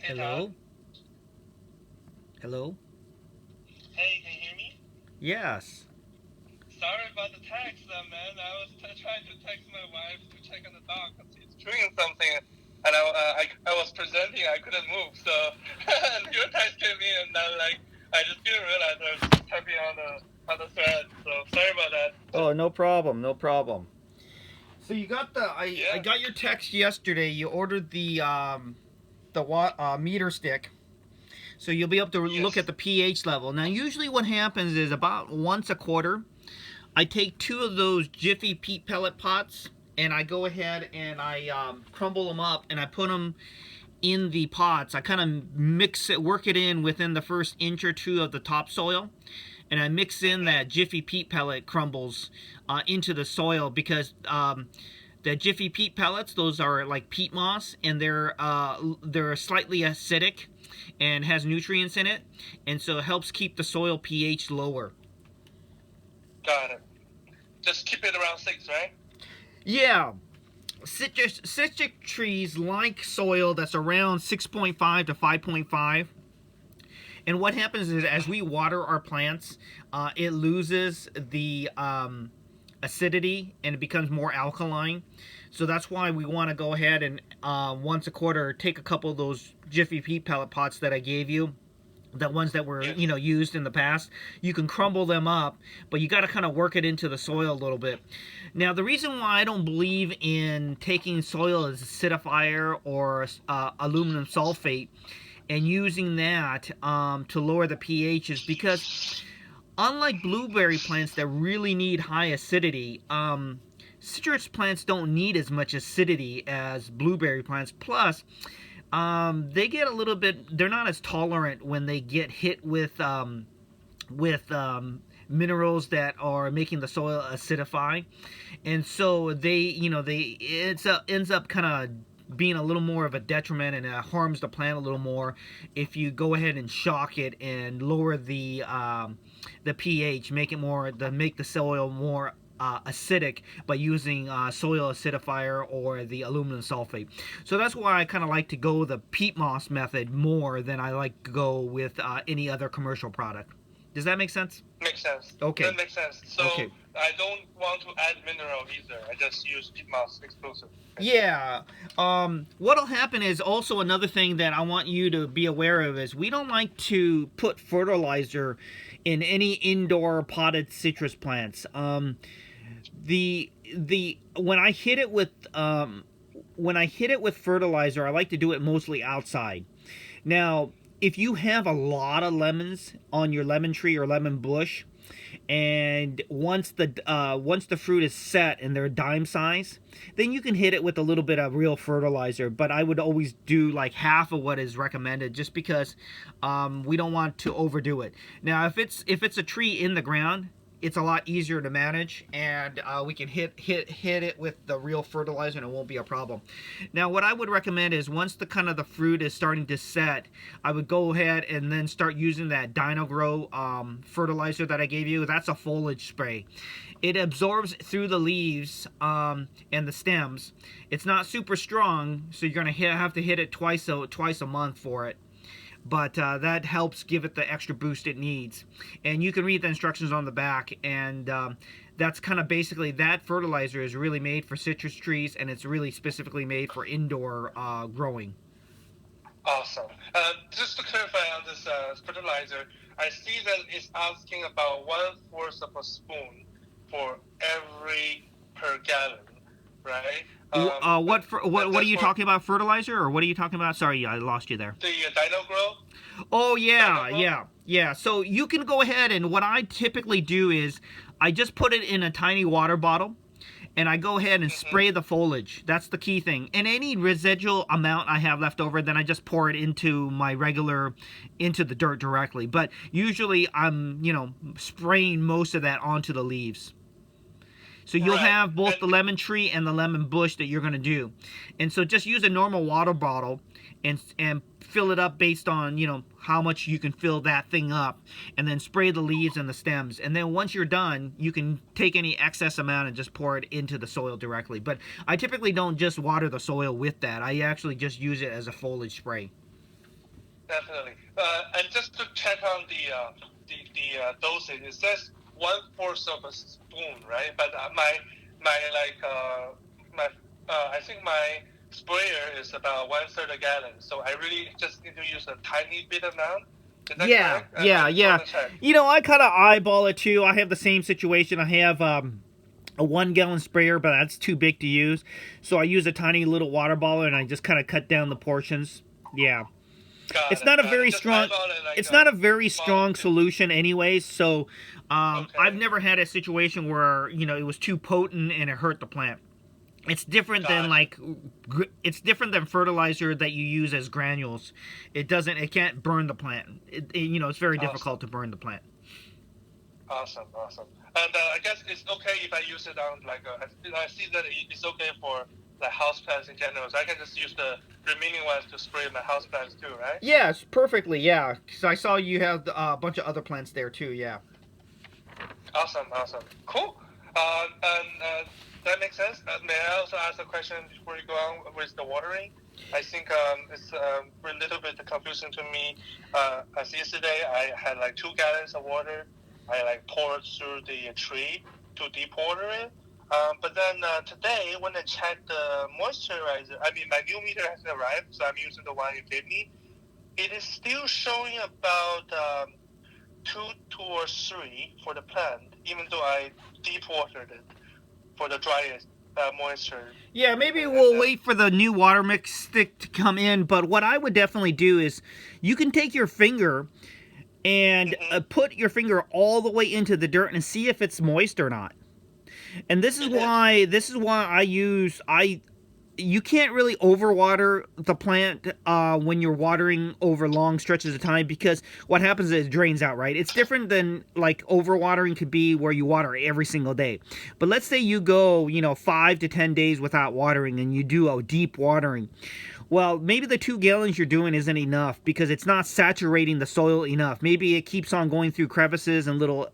Hey Todd. Hello? Hello? Hey, can you hear me? Yes. Sorry about the text, man. I was trying to text my wife to check on the dog because he's chewing something, and I was presenting. I couldn't move, so and your text came in, and I just didn't realize I was just typing on the thread. So sorry about that. Oh, no problem, no problem. So you got I Yeah. got your text yesterday. You ordered the meter stick. So you'll be able to look at Yes. the pH level. Now usually what happens is about once a quarter, I take two of those Jiffy peat pellet pots and I go ahead and I crumble them up and I put them in the pots. I kind of mix it, work it in within the first inch or two of the topsoil, and I mix in Mhm. that Jiffy peat pellet crumbles into the soil because the Jiffy peat pellets, those are like peat moss, and they're slightly acidic and has nutrients in it, and so it helps keep the soil pH lower. Got it. Just keep it around 6, right? Yeah, citric trees like soil that's around 6.5 to 5.5. And what happens is as we water our plants, it loses the acidity and it becomes more alkaline. So that's why we want to go ahead and once a quarter take a couple of those Jiffy peat pellet pots that I gave you, the ones that were Yes. used in the past. You can crumble them up, but you got to kind of work it into the soil a little bit. Now the reason why I don't believe in taking soil as acidifier or aluminum sulfate and using that to lower the pH is because unlike blueberry plants that really need high acidity, citrus plants don't need as much acidity as blueberry plants. Plus, they get a little bit. They're not as tolerant when they get hit with minerals that are making the soil acidify, and so they ends up kind of being a little more of a detriment and it harms the plant a little more if you go ahead and shock it and lower the pH, make the soil more acidic by using soil acidifier or the aluminum sulfate. So that's why I kind of like to go the peat moss method more than I like to go with any other commercial product. Does that make sense? Makes sense. Okay. That makes sense. So Okay. I don't want to add mineral either. I just use peat moss exclusive. Yeah. What'll happen is also another thing that I want you to be aware of is we don't like to put fertilizer in any indoor potted citrus plants. The when I hit it with fertilizer, I like to do it mostly outside. Now, if you have a lot of lemons on your lemon tree or lemon bush, and once the fruit is set and they're dime size, then you can hit it with a little bit of real fertilizer. But I would always do like half of what is recommended, just because we don't want to overdo it. Now, if it's a tree in the ground, it's a lot easier to manage, and we can hit it with the real fertilizer, and it won't be a problem. Now, what I would recommend is once the fruit is starting to set, I would go ahead and then start using that Dino-Grow fertilizer that I gave you. That's a foliage spray. It absorbs through the leaves and the stems. It's not super strong, so you're gonna have to hit it twice a month for it, but that helps give it the extra boost it needs. And you can read the instructions on the back, and that's kind of basically that fertilizer is really made for citrus trees, and it's really specifically made for indoor growing. Awesome. Just to clarify on this fertilizer, I see that it's asking about 1/4 of a spoon for every per gallon, right? What are That's you for talking about, fertilizer, or what are you talking about? Sorry, I lost you there. the Dino Grow. Oh Dino yeah, Grow. yeah. So you can go ahead, and what I typically do is I just put it in a tiny water bottle and I go ahead and Mm-hmm. spray the foliage. That's the key thing. And any residual amount I have left over, then I just pour it into the dirt directly. But usually I'm, spraying most of that onto the leaves. So you'll Right. have both And the lemon tree and the lemon bush that you're going to do. And so just use a normal water bottle and fill it up based on, how much you can fill that thing up, and then spray the leaves and the stems. And then once you're done, you can take any excess amount and just pour it into the soil directly. But I typically don't just water the soil with that. I actually just use it as a foliage spray. definitely. And just to check on the dosage, it says 1/4 of a spoon, right? But my like my I think my sprayer is about 1/3 a gallon, so I really just need to use a tiny bit amount. Is that Yeah, correct? yeah, I just yeah. want to check. You know, I kind of eyeball it too. I have the same situation. I have a 1 gallon sprayer, but that's too big to use. So I use a tiny little water bottle and I just kind of cut down the portions. Yeah. Got It's it, not a got it. very Just strong eyeball it like it's not a very small. strong solution anyways, so I've Okay, never had a situation where, you know, it was too potent and it hurt the plant. It's different than got it. like it's different than fertilizer that you use as granules. It can't burn the plant. You know, it's very Awesome. difficult to burn the plant. Awesome, awesome. And I guess it's okay if I use it on like I see that it's okay for like house plants in general. So I can just use the remaining ones to spray my house plants too, right? Yes, perfectly. Yeah, because I saw you have a bunch of other plants there too. Yeah. Awesome, awesome. Cool. And that makes sense. May I also ask a question before you go on with the watering? I think it's a little bit confusing to me. As yesterday, I had like 2 gallons of water. I like poured through the tree to deep water it. But then today, when I checked the moisturizer, I mean, my new meter has arrived, so I'm using the one you gave me. It is still showing about 2 or 3 for the plant, even though I deep watered it for the driest moisture. Yeah, maybe we'll wait for the new water mix stick to come in. But what I would definitely do is, you can take your finger and put your finger all the way into the dirt and see if it's moist or not. And this is why you can't really overwater the plant when you're watering over long stretches of time, because what happens is it drains out, right? It's different than like overwatering could be where you water every single day. But let's say you go, 5 to 10 days without watering and you do a deep watering. Well, maybe the 2 gallons you're doing isn't enough because it's not saturating the soil enough. Maybe it keeps on going through crevices and little,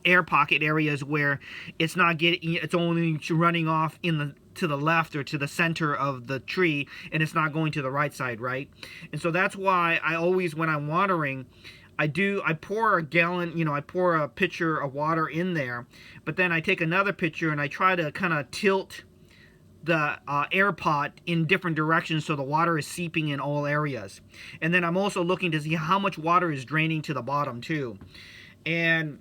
air pocket areas where it's not getting, it's only running off to the left or to the center of the tree, and it's not going to the right side, right? And so that's why I always, when I'm watering, I pour a gallon, I pour a pitcher of water in there, but then I take another pitcher and I try to kind of tilt the air pot in different directions so the water is seeping in all areas. And then I'm also looking to see how much water is draining to the bottom too. And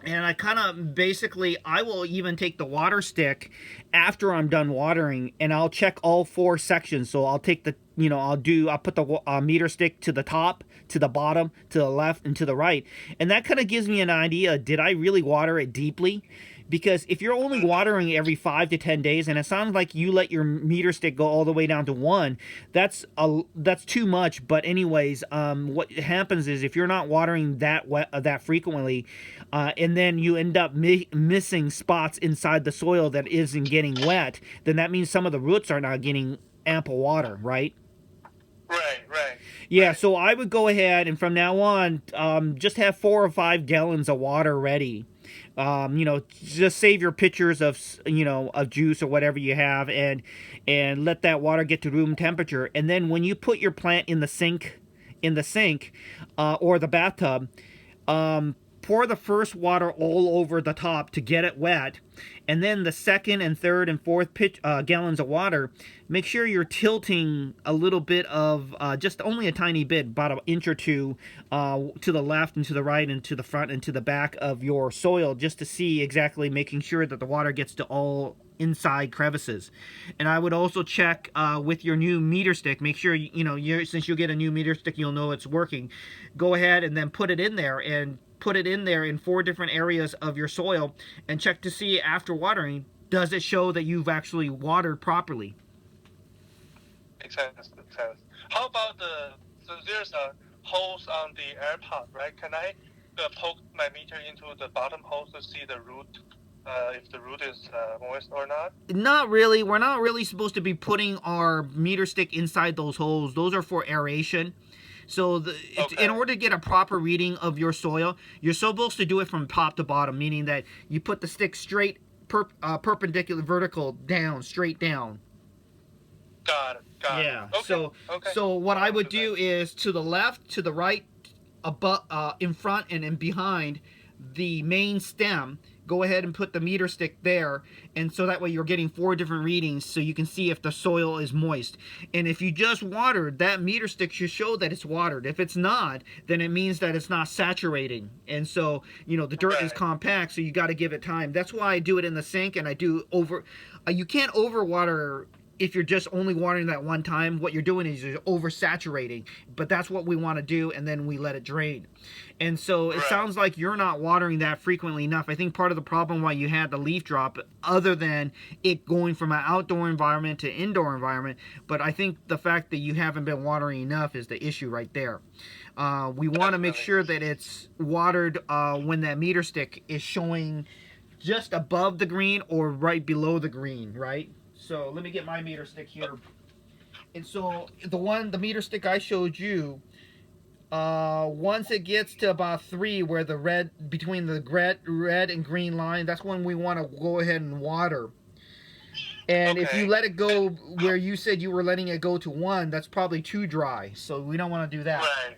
I kind of basically, I will even take the water stick after I'm done watering and I'll check all 4 sections. So I'll take the, I'll put the meter stick to the top, to the bottom, to the left, and to the right. And that kind of gives me an idea, did I really water it deeply? Because if you're only watering every 5 to 10 days, and it sounds like you let your meter stick go all the way down to 1, that's too much. But anyways, what happens is if you're not watering that frequently, and then you end up missing spots inside the soil that isn't getting wet, then that means some of the roots are not getting ample water, right? Right. Yeah, Right. so I would go ahead and from now on, just have 4 or 5 gallons of water ready. Just save your pitchers of juice or whatever you have, and let that water get to room temperature. And then when you put your plant in the sink, or the bathtub, pour the first water all over the top to get it wet, and then the second and third and fourth gallons of water, make sure you're tilting a little bit of, just only a tiny bit, about an inch or two, to the left and to the right and to the front and to the back of your soil, just to see exactly, making sure that the water gets to all inside crevices. And I would also check with your new meter stick, make sure since you'll get a new meter stick, you'll know it's working. Go ahead and then put it in there, and put it in there in 4 different areas of your soil, and check to see after watering, does it show that you've actually watered properly. Makes sense. Makes sense. How about so there's a holes on the air pot, right? Can I poke my meter into the bottom hole to see the root, if the root is moist or not? Not really. We're not really supposed to be putting our meter stick inside those holes. Those are for aeration. So in order to get a proper reading of your soil, you're supposed to do it from top to bottom, meaning that you put the stick straight, perpendicular, vertical down, straight down. Got it. Got it. Yeah. Okay. So Okay. so what I I'll would do do is to the left, to the right, above, in front, and in behind the main stem. Go ahead and put the meter stick there, and so that way you're getting 4 different readings, so you can see if the soil is moist. And if you just watered, that meter stick should show that it's watered. If it's not, then it means that it's not saturating. And so, you know, the dirt is Right. compact, so you got to give it time. That's why I do it in the sink, and I do over. You can't overwater if you're just only watering that one time. What you're doing is you're oversaturating, but that's what we want to do, and then we let it drain. And so it Right. sounds like you're not watering that frequently enough. I think part of the problem why you had the leaf drop, other than it going from an outdoor environment to indoor environment, but I think the fact that you haven't been watering enough is the issue right there. We want to make Definitely. sure that it's watered when that meter stick is showing just above the green or right below the green, right? So let me get my meter stick here. And so the meter stick I showed you, once it gets to about 3, where the red, between the red and green line, that's when we want to go ahead and water. And if you Okay. let it go where you said you were letting it go to 1, that's probably too dry. So we don't want to do that. Right.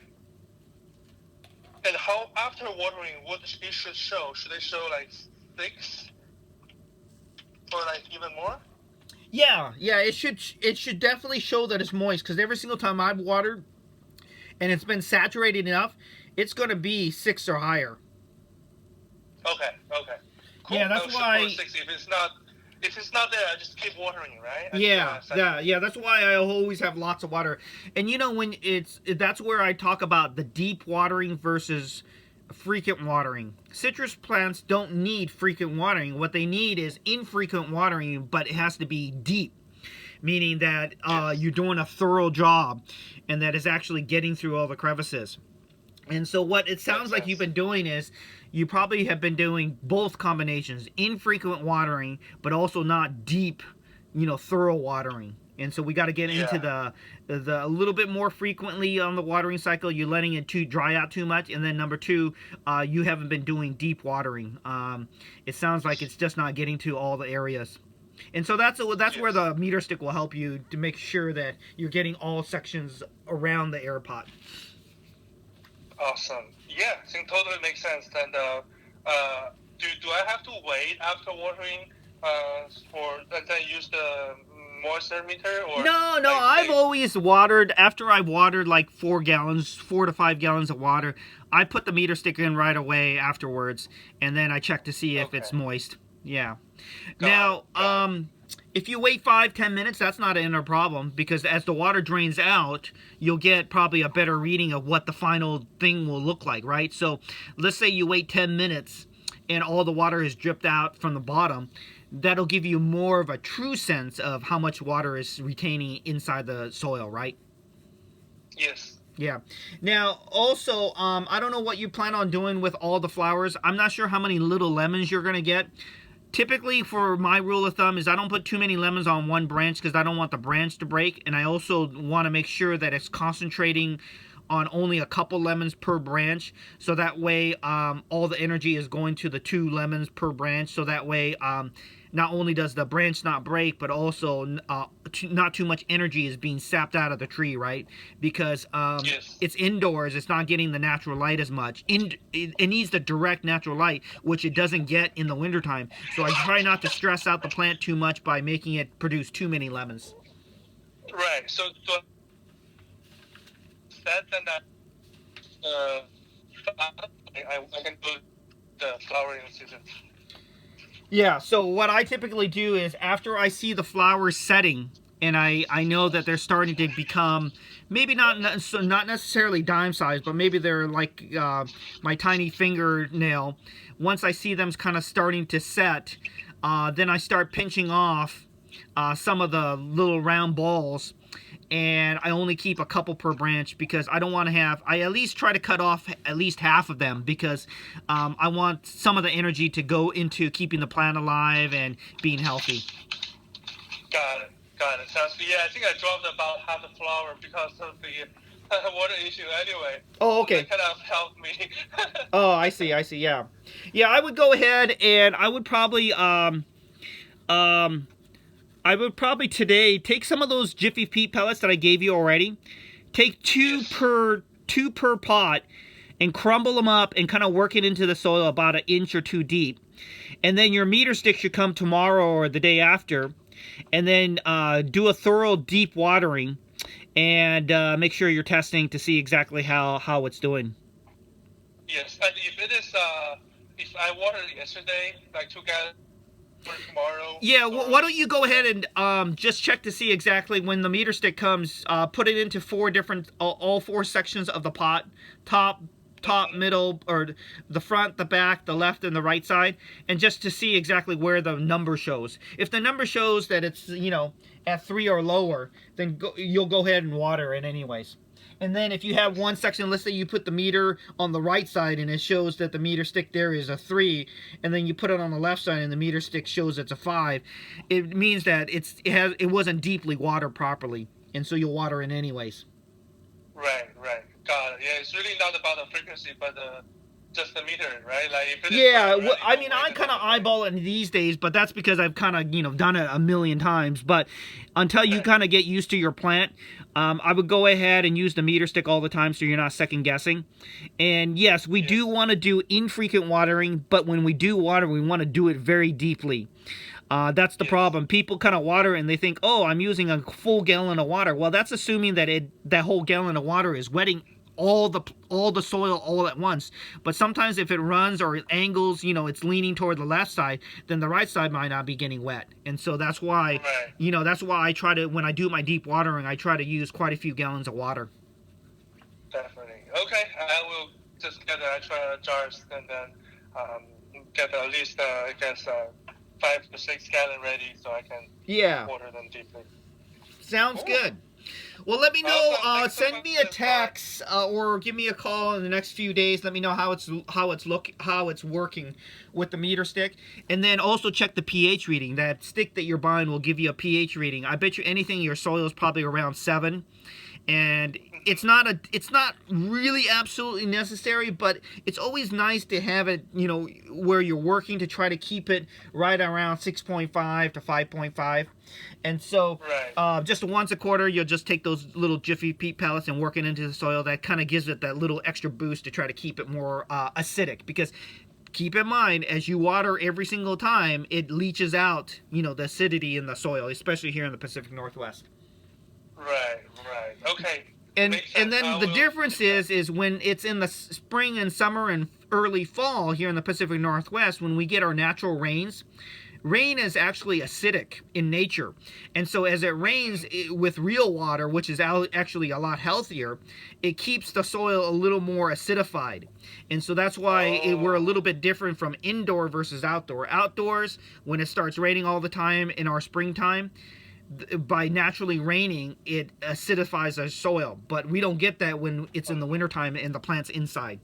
And how after watering, what it should show? Should it show like 6 or like even more? Yeah, it should definitely show that it's moist, because every single time I've watered and it's been saturated enough, it's going to be 6 or higher. Okay. Cool. Yeah, that's I'll shoot why- for 6. If it's not there, I just keep watering, right? Yeah. That's why I always have lots of water. And you know, that's where I talk about the deep watering versus frequent watering. Citrus plants don't need frequent watering. What they need is infrequent watering, but it has to be deep, meaning that you're doing a thorough job and that it's actually getting through all the crevices. And so what it sounds like you've been doing is you probably have been doing both combinations, infrequent watering, but also not deep, thorough watering. And so we got to get into the a little bit more frequently on the watering cycle. You're letting it dry out too much, and then number 2, you haven't been doing deep watering. It sounds like it's just not getting to all the areas. And so that's where the meter stick will help you to make sure that you're getting all sections around the air pot. Awesome. Yeah, I think totally makes sense. And do I have to wait after watering and then use the moisture meter? Or No, like, I've always watered, after I watered like 4 to 5 gallons of water, I put the meter stick in right away afterwards, and then I check to see if it's moist. Yeah. Now, if you wait 5-10 minutes, that's not a problem, because as the water drains out, you'll get probably a better reading of what the final thing will look like, right? So let's say you wait 10 minutes and all the water has dripped out from the bottom. That'll give you more of a true sense of how much water is retaining inside the soil, right? Yes. Yeah. Now, also, I don't know what you plan on doing with all the flowers. I'm not sure how many little lemons you're going to get. Typically, for my rule of thumb, is I don't put too many lemons on one branch, because I don't want the branch to break, and I also want to make sure that it's concentrating on only a couple lemons per branch, so that way all the energy is going to the 2 lemons per branch, so that way not only does the branch not break, but also not too much energy is being sapped out of the tree, right? Because it's indoors, it's not getting the natural light as much. It needs the direct natural light, which it doesn't get in the wintertime. So I try not to stress out the plant too much by making it produce too many lemons. Right. So that then I can do the flowering season. Yeah, so what I typically do is after I see the flowers setting and I know that they're starting to become maybe not necessarily dime size, but maybe they're like my tiny fingernail. Once I see them kind of starting to set, then I start pinching off some of the little round balls, and I only keep a couple per branch, because I don't want to have, I at least try to cut off at least half of them, because I want some of the energy to go into keeping the plant alive and being healthy. Got it. Sounds good. Yeah, I think I dropped about half the flower because of the water issue anyway. Oh, okay. That kind of helped me. Oh, I see, yeah. Yeah, I would go ahead and I would probably, I would probably today take some of those Jiffy Pete pellets that I gave you already. Take two per pot and crumble them up and kind of work it into the soil about 1 inch or 2 deep. And then your meter stick should come tomorrow or the day after. And then do a thorough deep watering and make sure you're testing to see exactly how it's doing. Yes, and if it is, if I watered yesterday, like 2 gallons for tomorrow. Yeah, why don't you go ahead and just check to see exactly when the meter stick comes. Put it into 4 different, all 4 sections of the pot, top, middle, or the front, the back, the left, and the right side, and just to see exactly where the number shows. If the number shows that it's, you know, at 3 or lower, then you'll go ahead and water it anyways. And then if you have one section, let's say you put the meter on the right side and it shows that the meter stick there is a 3, and then you put it on the left side and the meter stick shows it's a 5, it means that it wasn't deeply watered properly, and so you'll water it anyways. Right. Got it. Yeah, it's really not about the frequency, but just the meter, right? Like if it is I mean, I kind of eyeball it these days, but that's because I've kind of, you know, done it a million times. But until you kind of get used to your plant, I would go ahead and use the meter stick all the time so you're not second guessing. And yes, we do want to do infrequent watering, but when we do water, we want to do it very deeply. That's the problem. People kind of water and they think, oh, I'm using a full gallon of water. Well, that's assuming that that whole gallon of water is wetting all the soil all at once. But sometimes if it runs or it angles, you know, it's leaning toward the left side, then the right side might not be getting wet. And so that's why, you know, that's why I try to, when I do my deep watering, I try to use quite a few gallons of water. Definitely. Okay, I will just get the extra jars and then get at least, I guess, 5 to 6 gallon ready so I can water them deeply. Sounds good. Well, let me know. Send me a text or give me a call in the next few days. Let me know how it's working with the meter stick, and then also check the pH reading. That stick that you're buying will give you a pH reading. I bet you anything your soil is probably around 7, and it's not really absolutely necessary, but it's always nice to have it, you know, where you're working to try to keep it right around 6.5 to 5.5. And so just once a quarter, you'll just take those little Jiffy Pete pellets and work it into the soil. That kind of gives it that little extra boost to try to keep it more acidic, because keep in mind, as you water every single time, it leaches out, you know, the acidity in the soil, especially here in the Pacific Northwest. Right. Okay. And then the difference is when it's in the spring and summer and early fall here in the Pacific Northwest, when we get our natural rains, rain is actually acidic in nature. And so as it rains with real water, which is actually a lot healthier, it keeps the soil a little more acidified. And so that's why we're a little bit different from indoor versus outdoor. Outdoors, when it starts raining all the time in our springtime, by naturally raining, it acidifies our soil, but we don't get that when it's in the wintertime and the plant's inside.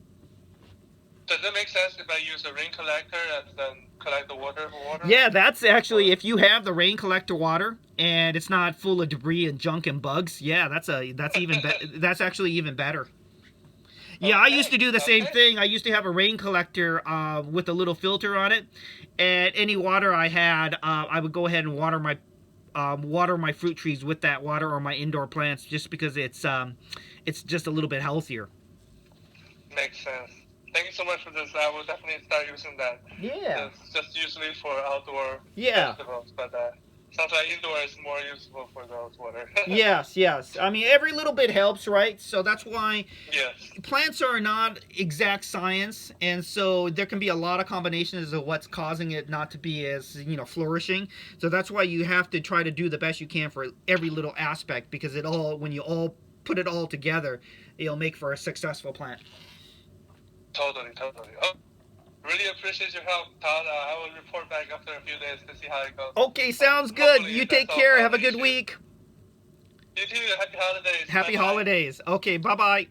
Does it make sense if I use a rain collector and then collect the water? Yeah, that's actually, if you have the rain collector water and it's not full of debris and junk and bugs, yeah, that's actually even better. Yeah, I used to do the same thing. I used to have a rain collector with a little filter on it, and any water I had, I would go ahead and water my fruit trees with that water, or my indoor plants, just because it's just a little bit healthier. Makes sense. Thank you so much for this. I will definitely start using that. Yeah. It's just usually for outdoor vegetables, but sounds like indoor is more useful for those water. Yes. I mean, every little bit helps, right? So that's why plants are not exact science, and so there can be a lot of combinations of what's causing it not to be as, you know, flourishing. So that's why you have to try to do the best you can for every little aspect, because when you all put it all together, it'll make for a successful plant. Totally. Oh, really appreciate your help, Todd. I will report back after a few days to see how it goes. Okay, sounds good. You take care. Have a good week. You too. Happy holidays. Happy holidays. Okay, bye-bye.